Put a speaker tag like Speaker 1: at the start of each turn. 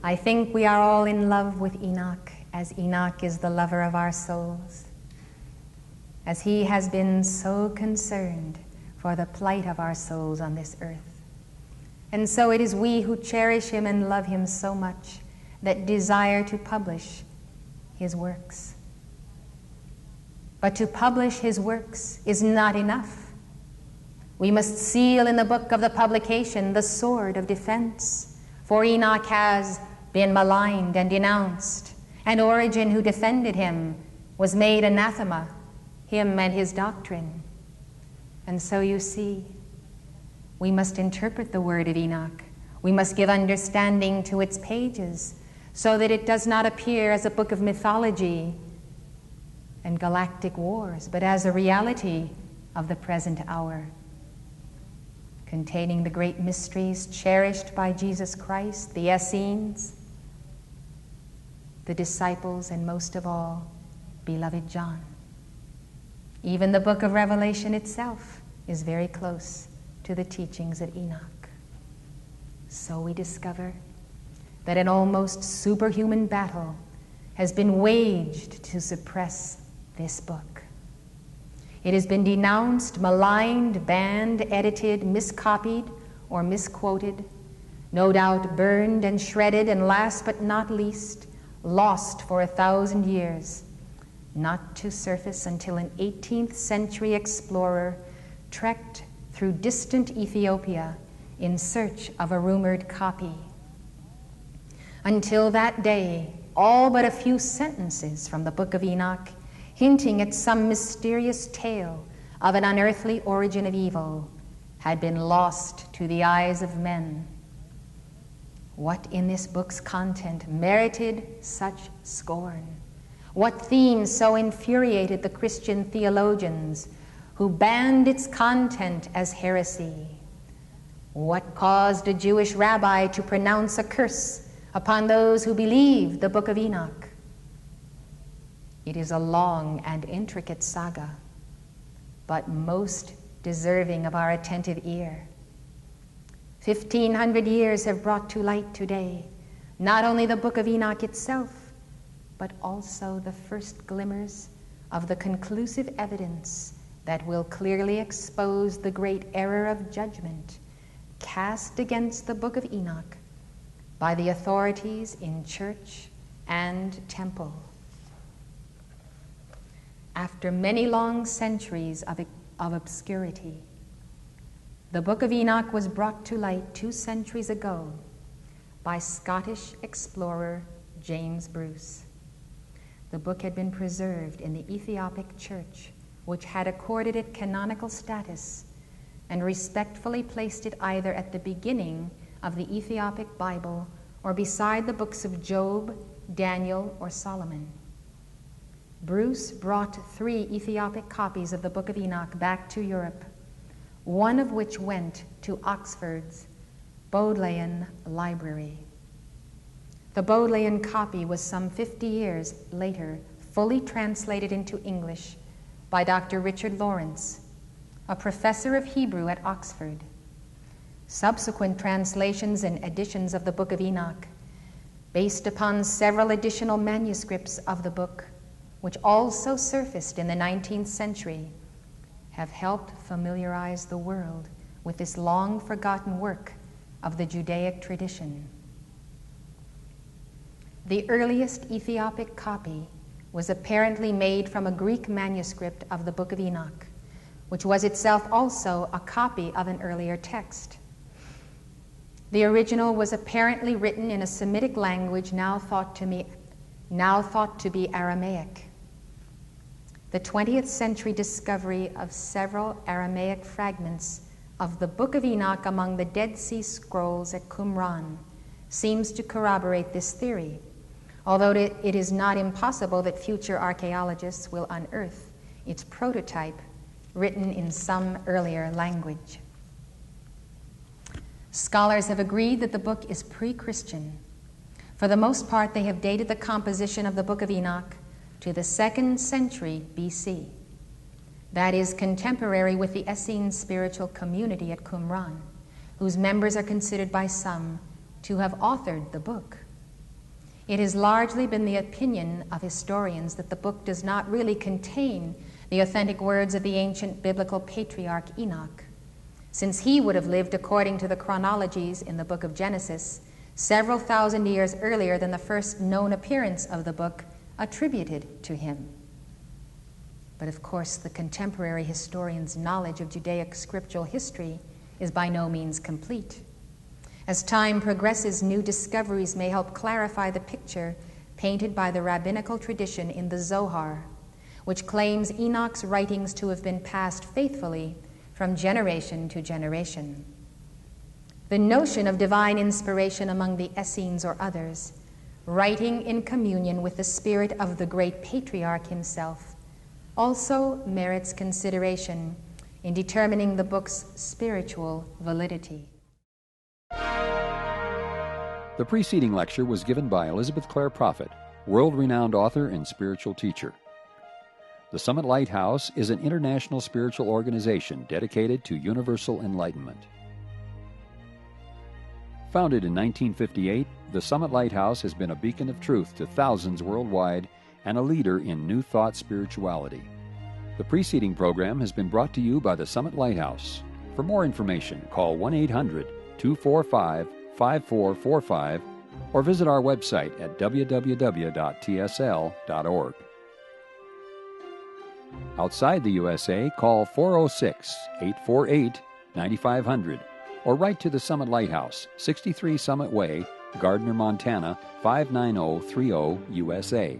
Speaker 1: I think we are all in love with Enoch, as Enoch is the lover of our souls, as he has been so concerned for the plight of our souls on this earth. And so it is we who cherish him and love him so much that desire to publish his works. But to publish his works is not enough. We must seal in the book of the publication the sword of defense, for Enoch has been maligned and denounced, and Origen, who defended him, was made anathema, him and his doctrine. And so you see, we must interpret the word of Enoch. We must give understanding to its pages so that it does not appear as a book of mythology and galactic wars, but as a reality of the present hour, containing the great mysteries cherished by Jesus Christ, the Essenes, the disciples, and most of all, beloved John. Even the book of Revelation itself is very close to the teachings of Enoch. So we discover that an almost superhuman battle has been waged to suppress this book. It has been denounced, maligned, banned, edited, miscopied, or misquoted, no doubt burned and shredded, and last but not least, lost for 1,000 years, not to surface until an 18th century explorer trekked through distant Ethiopia in search of a rumored copy. Until that day, all but a few sentences from the book of Enoch, hinting at some mysterious tale of an unearthly origin of evil, had been lost to the eyes of men. What in this book's content merited such scorn? What themes so infuriated the Christian theologians who banned its content as heresy? What caused a Jewish rabbi to pronounce a curse upon those who believed the book of Enoch? It is a long and intricate saga, but most deserving of our attentive ear. 1,500 years have brought to light today not only the book of Enoch itself, but also the first glimmers of the conclusive evidence that will clearly expose the great error of judgment cast against the book of Enoch by the authorities in church and temple. After many long centuries of obscurity, the book of Enoch was brought to light 2 centuries ago by Scottish explorer James Bruce. The book had been preserved in the Ethiopic Church, which had accorded it canonical status and respectfully placed it either at the beginning of the Ethiopic Bible or beside the books of Job, Daniel, or Solomon. Bruce brought 3 Ethiopic copies of the book of Enoch back to Europe, one of which went to Oxford's Bodleian Library. The Bodleian copy was some 50 years later fully translated into English by Dr. Richard Lawrence, a professor of Hebrew at Oxford. Subsequent translations and editions of the book of Enoch, based upon several additional manuscripts of the book, which also surfaced in the 19th century, have helped familiarize the world with this long-forgotten work of the Judaic tradition. The earliest Ethiopic copy was apparently made from a Greek manuscript of the book of Enoch, which was itself also a copy of an earlier text. The original was apparently written in a Semitic language now thought to be Aramaic. The 20th century discovery of several Aramaic fragments of the Book of Enoch among the Dead Sea Scrolls at Qumran seems to corroborate this theory, although it is not impossible that future archaeologists will unearth its prototype written in some earlier language. Scholars have agreed that the book is pre-Christian. For the most part, they have dated the composition of the Book of Enoch to the 2nd century BC. That is contemporary with the Essene spiritual community at Qumran, whose members are considered by some to have authored the book. It has largely been the opinion of historians that the book does not really contain the authentic words of the ancient biblical patriarch Enoch, since he would have lived according to the chronologies in the book of Genesis several thousand years earlier than the first known appearance of the book attributed to him. But of course, the contemporary historian's knowledge of Judaic scriptural history is by no means complete. As time progresses, new discoveries may help clarify the picture painted by the rabbinical tradition in the Zohar, which claims Enoch's writings to have been passed faithfully from generation to generation. The notion of divine inspiration among the Essenes or others, writing in communion with the spirit of the great patriarch himself, also merits consideration in determining the book's spiritual validity.
Speaker 2: The preceding lecture was given by Elizabeth Clare Prophet, world-renowned author and spiritual teacher. The Summit Lighthouse is an international spiritual organization dedicated to universal enlightenment. Founded in 1958, the Summit Lighthouse has been a beacon of truth to thousands worldwide and a leader in New Thought spirituality. The preceding program has been brought to you by the Summit Lighthouse. For more information, call 1-800-245-5445 or visit our website at www.tsl.org. Outside the USA, call 406-848-9500 or write to the Summit Lighthouse, 63 Summit Way, Gardner, Montana, 59030 USA.